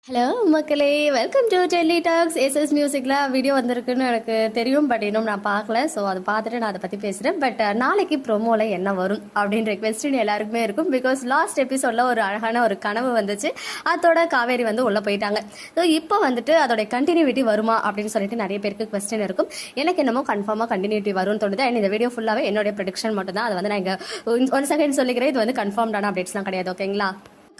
Hello மக்களே, welcome to Delhi talks. SS மியூசிக்கில் video வந்திருக்குன்னு எனக்கு தெரியும், பட் இன்னும் நான் பார்க்கல. ஸோ அதை பார்த்துட்டு நான் அதை பற்றி பேசுகிறேன். பட் நாளைக்கு ப்ரோமோவில் என்ன வரும் அப்படின்ற கொஸ்டின் எல்லாருக்குமே இருக்கும். பிகாஸ் லாஸ்ட் எபிசோடில் ஒரு அழகான ஒரு கனவு வந்துச்சு. அதோட காவேரி வந்து உள்ளே போயிட்டாங்க. ஸோ இப்போ வந்துட்டு அதோட கண்டினியூட்டி வருமா அப்படின்னு சொல்லிட்டு நிறைய பேருக்கு கொஸ்டின் இருக்கும். எனக்கு என்னமோ கன்ஃபார்மாக கண்டினியூட்டி வரும்னு தோணுது. அண்ட் இந்த வீடியோ ஃபுல்லாகவே என்னுடைய ப்ரெடிக்ஷன் மட்டும் தான். அதை வந்து நான் இங்கே ஒன் செகண்ட் சொல்லிக்கிறேன். இது வந்து கன்ஃபார்ம்டான அப்டேட்ஸ்லாம் கிடையாது, ஓகேங்களா?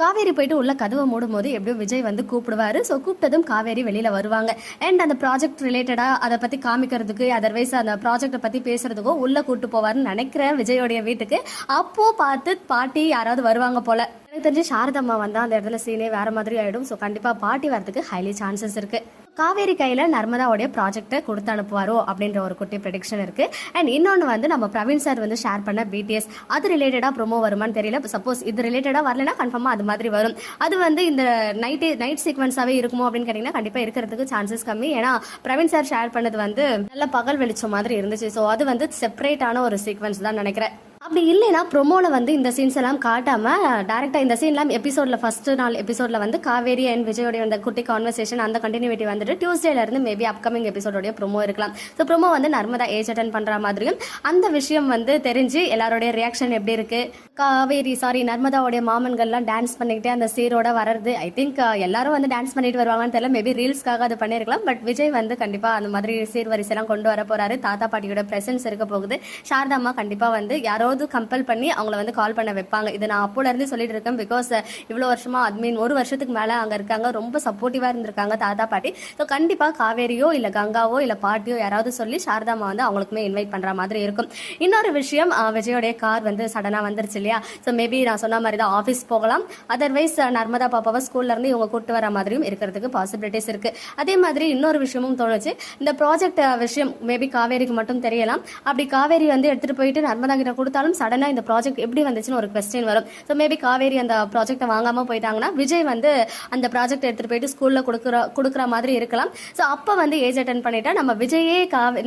காவேரி போயிட்டு உள்ள கதவை மூடும் போது எப்படியும் விஜய் வந்து கூப்பிடுவாரு. ஸோ கூப்பிட்டதும் காவேரி வெளியில வருவாங்க. அண்ட் அந்த ப்ராஜெக்ட் ரிலேட்டடா அதை பத்தி காமிக்கிறதுக்கு, அதர்வைஸ் அந்த ப்ராஜெக்டை பத்தி பேசுறதுக்கோ உள்ள கூட்டு போவாருன்னு நினைக்கிறேன் விஜயோடைய வீட்டுக்கு. அப்போ பார்த்து பாட்டி யாராவது வருவாங்க போல. எனக்கு தெரிஞ்சு சாரதம்மா வந்தா அந்த இடத்துல சீனே வேற மாதிரி ஆயிடும். ஸோ கண்டிப்பா பாட்டி வரதுக்கு ஹைலி சான்சஸ் இருக்கு. காவேரி கையில் நர்மதாவுடைய ப்ராஜெக்டை கொடுத்து அனுப்புவாரோ அப்படின்ற ஒரு குட்டி ப்ரெடிக்ஷன் இருக்குது. அண்ட் இன்னொன்று வந்து நம்ம பிரவீன் சார் வந்து ஷேர் பண்ண பிடிஎஸ், அது ரிலேட்டடாக ப்ரோமோ வருமானு தெரியல. சப்போஸ் இது ரிலேட்டடாக வரலன்னா கன்ஃபார்மாக அது மாதிரி வரும். அது வந்து இந்த நைட் சீக்வன்ஸாகவே இருக்குமோ அப்படின்னு கேட்டிங்கன்னா கண்டிப்பாக இருக்கிறதுக்கு சான்சஸ் கம்மி. ஏன்னா பிரவீன் சார் ஷேர் பண்ணது வந்து நல்ல பகல் வெளிச்சம் மாதிரி இருந்துச்சு. ஸோ அது வந்து செப்பரேட்டான ஒரு சீக்வன்ஸ் தான் நினைக்கிறேன். அப்படி இல்லைன்னா ப்ரொமோவில் வந்து இந்த சீன்ஸ் எல்லாம் காட்டாமல் டேரெக்டாக இந்த சீன்லாம் எபிசோடில் ஃபஸ்ட்டு நாள் எபிசோடில் வந்து காவேரி அண்ட் விஜயோடைய அந்த குட்டி கான்வர்சேஷன் அந்த கண்டினியூட்டி வந்துட்டு டியூஸ்டேலேருந்து மேபி அப்கமிங் எபிசோடோடைய ப்ரோமோ இருக்கலாம். ஸோ ப்ரோமோ வந்து நர்மதா ஏஜ் அட்டன் பண்ணுற மாதிரியும் அந்த விஷயம் வந்து தெரிஞ்சு எல்லாரோடைய ரியாக்ஷன் எப்படி இருக்குது, நர்மதாவோடைய மாமன்கள்லாம் டான்ஸ் பண்ணிக்கிட்டே அந்த சீரோட வர்றது. ஐ திங்க் எல்லாரும் வந்து டான்ஸ் பண்ணிட்டு வருவாங்கன்னு தெரியல. மேபி ரீல்ஸ்க்காக அது பண்ணியிருக்கலாம். பட் விஜய் வந்து கண்டிப்பாக அந்த மாதிரி சீர் வரிசையெல்லாம் கொண்டு வர போகிறாரு. தாத்தா பாட்டியோட ப்ரெசன்ஸ் இருக்க போகுது. சாரதாம்மா கண்டிப்பாக வந்து யாரோ கம்பல் பண்ணி அவங்கள வந்து கால் பண்ண வைப்பாங்க. இதை நான் அப்போல இருந்து சொல்லிட்டு இருக்கேன். பிகாஸ் இவ்வளோ வருஷமா அட்மீன் ஒரு வருஷத்துக்கு மேலே அங்கே இருக்காங்க. ரொம்ப சப்போர்ட்டிவாக இருந்திருக்காங்க தாத்தா பாட்டி. ஸோ கண்டிப்பாக காவேரியோ இல்லை கங்காவோ இல்லை பாட்டியோ யாராவது சொல்லி சாரதாமா வந்து அவங்களுக்குமே இன்வைட் பண்ணுற மாதிரி இருக்கும். இன்னொரு விஷயம், விஜயோடைய கார் வந்து சடனாக வந்துருச்சு இல்லையா? ஸோ மேபி நான் சொன்ன மாதிரி தான் ஆஃபீஸ் போகலாம். அதர்வைஸ் நர்மதா பாப்பாவை ஸ்கூல்ல இருந்து இவங்க கூட்டு வர மாதிரியும் இருக்கிறதுக்கு பாசிபிலிட்டிஸ் இருக்கு. அதே மாதிரி இன்னொரு விஷயமும் தோணுச்சு. இந்த ப்ராஜெக்ட் விஷயம் மேபி காவேரிக்கு மட்டும் தெரியலாம். அப்படி காவேரி வந்து எடுத்துட்டு போயிட்டு நர்மதா கிட்ட கொடுத்தாலும் சடனா இந்த ப்ராஜெக்ட் எப்படி வந்துச்சுன்னு ஒரு கொஸ்டின் வரும். ஸோ மேபி காவேரி அந்த ப்ராஜெக்டை வாங்காம போயிட்டாங்கன்னா விஜய் வந்து அந்த ப்ராஜெக்ட் எடுத்துட்டு போயிட்டு ஸ்கூல்ல கொடுக்குற மாதிரி இருக்கலாம். ஸோ அப்போ வந்து ஏஜ் அட்டன் பண்ணிட்டா நம்ம விஜயே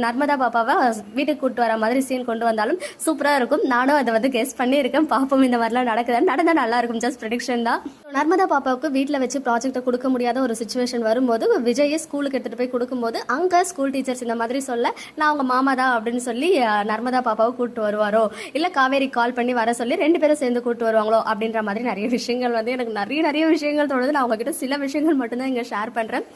நர்மதா பாப்பாவை வீட்டுக்கு கூட்டு வர மாதிரி சீன் கொண்டு வந்தாலும் சூப்பராக இருக்கும். நானும் அதை வந்து கெஸ் பண்ணியிருக்கேன். பாப்போம் இந்த மாதிரிலாம் நடந்தா நல்லா இருக்கும். ஜஸ்ட் ப்ரெடிக்ஷன் தான். நர்மதா பாப்பாவுக்கு வீட்டில் வச்சு ப்ராஜெக்டை கொடுக்க முடியாத ஒரு சுச்சுவேஷன் வரும்போது விஜயை ஸ்கூலுக்கு எடுத்துட்டு போய் கொடுக்கும்போது அங்கே ஸ்கூல் டீச்சர்ஸ் இந்த மாதிரி சொல்ல நான் அவங்க மாமா தான் அப்படின்னு சொல்லி நர்மதா பாப்பாவை கூட்டு வருவாரோ, இல்லை காவேரி கால் பண்ணி வர சொல்லி ரெண்டு பேரும் சேர்ந்து கூட்டு வருவாங்களோ அப்படின்ற மாதிரி நிறைய விஷயங்கள் வந்து எனக்கு நிறைய விஷயங்கள் தோணுது. நான் உங்ககிட்ட சில விஷயங்கள் மட்டும்தான் இங்கே ஷேர் பண்ணுறேன்.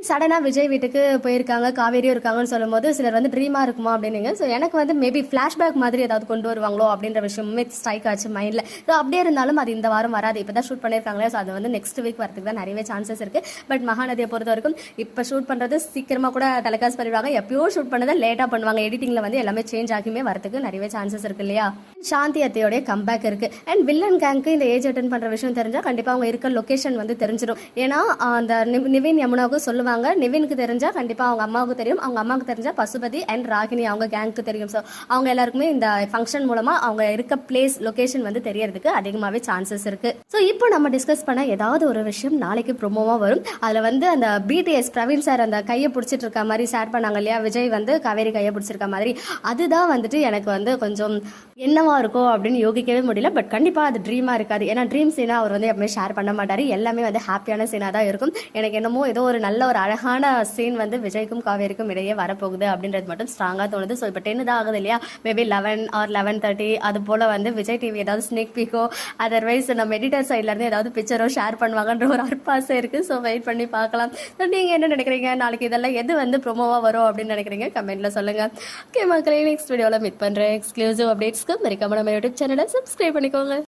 சடனாக விஜய் வீட்டுக்கு போயிருக்காங்க, காவேரியும் இருக்காங்கன்னு சொல்லும் போது சிலர் வந்து ட்ரீமாக இருக்குமா அப்படின்னீங்க. ஸோ எனக்கு வந்து மேபி ஃப்ளாஷ்பேக் மாதிரி ஏதாவது கொண்டு வருவாங்களோ அப்படின்ற விஷயமுமே ஸ்ட்ரைக் ஆச்சு மைண்டில். ஸோ அப்படியே இருந்தாலும் அது இந்த வாரம் வராது. இப்போ தான் ஷூட் பண்ணியிருக்காங்களே. ஸோ அது வந்து நெக்ஸ்ட் வீக் வரதுக்கு தான் நிறையவே சான்சஸ் இருக்குது. பட் மகாநதியை பொறுத்த வரைக்கும் இப்போ ஷூட் பண்ணுறது சீக்கிரமாக கூட டெலிகாஸ்ட் பண்ணிடுவாங்க. எப்பயோ ஷூட் பண்ணதை லேட்டாக பண்ணுவாங்க. எடிட்டிங்கில் வந்து எல்லாமே சேஞ்ச் ஆகியுமே வரதுக்கு நிறையவே சான்சஸ் இருக்குது இல்லையா? சாந்தி அத்தையோடைய கம்பேக் இருக்குது. அண்ட் வில்லன் கேங்க்கு இந்த ஏஜ் அட்டன் பண்ணுற விஷயம் தெரிஞ்சால் கண்டிப்பாக அவங்க இருக்க லொக்கேஷன் வந்து தெரிஞ்சிடும். ஏன்னா அந்த நிவின் யமுனாவுக்கு சொல்லுவாங்க, நிவினுக்கு தெரிஞ்சா கண்டிப்பா அவங்க அம்மாவுக்கு தெரியும், அவங்க அம்மாவுக்கு தெரிஞ்சா பசுபதி அண்ட் ராகினி அவங்க கேங்க்கு தெரியும். ஸோ அவங்க எல்லாருக்குமே இந்த ஃபங்க்ஷன் மூலமா அவங்க இருக்க பிளேஸ் லொகேஷன் வந்து தெரியறதுக்கு அதிகமாகவே சான்சஸ் இருக்கு. ஸோ இப்போ நம்ம டிஸ்கஸ் பண்ண ஏதாவது ஒரு விஷயம் நாளைக்கு ப்ரோமோவா வரும். அதுல வந்து அந்த பிடிஎஸ் பிரவீன் சார் அந்த கையை பிடிச்சிட்டு இருக்க மாதிரி ஷேர் பண்ணாங்க இல்லையா? விஜய் வந்து காவேரி கையை பிடிச்சிருக்க மாதிரி. அதுதான் வந்துட்டு எனக்கு வந்து கொஞ்சம் என்னவா இருக்கும் அப்படின்னு யோகிக்கவே முடியல. பட் கண்டிப்பா அது ட்ரீமா இருக்காது. ஏன்னா ட்ரீம் சீனா அவர் வந்து எப்பவுமே ஷேர் பண்ண மாட்டாரு. எல்லாமே வந்து ஹாப்பியான சீனா தான் இருக்கும். எனக்கு என்னமோ ஏதோ ஒரு நல்ல ஒரு அழகான சீன் வந்து விஜய்க்கும் காவேரிக்கும் இடையே வரப்போகுது அப்படின்றது மட்டும் ஸ்ட்ராங்காக தோணுது. ஸோ இப்போ 10 தான் ஆகுது இல்லையா? மேபி 11 ஆர் 11:30 அது போல் வந்து விஜய் டிவி ஏதாவது ஸ்னேக் பீக்கோ அதர்வைஸ் நம்ம எடிட்டர் சைட்லேருந்து ஏதாவது பிக்சரோ ஷேர் பண்ணுவாங்கன்ற ஒரு அற்பாசை இருக்குது. ஸோ வெயிட் பண்ணி பார்க்கலாம். ஸோ நீங்கள் என்ன நினைக்கிறீங்க? நாளைக்கு இதெல்லாம் எது வந்து ப்ரோமோவாக வரும் அப்படின்னு நினைக்கிறீங்க? கமெண்ட்டில் சொல்லுங்கள். ஓகே மக்களே, நெக்ஸ்ட் வீடியோவில் மீட் பண்ணுறேன். எக்ஸ்க்ளூசிவ் அப்டேட்ஸ்க்கு மறக்காம நம்ம யூடியூப் சேனலை சப்ஸ்கிரைப் பண்ணிக்கோங்க.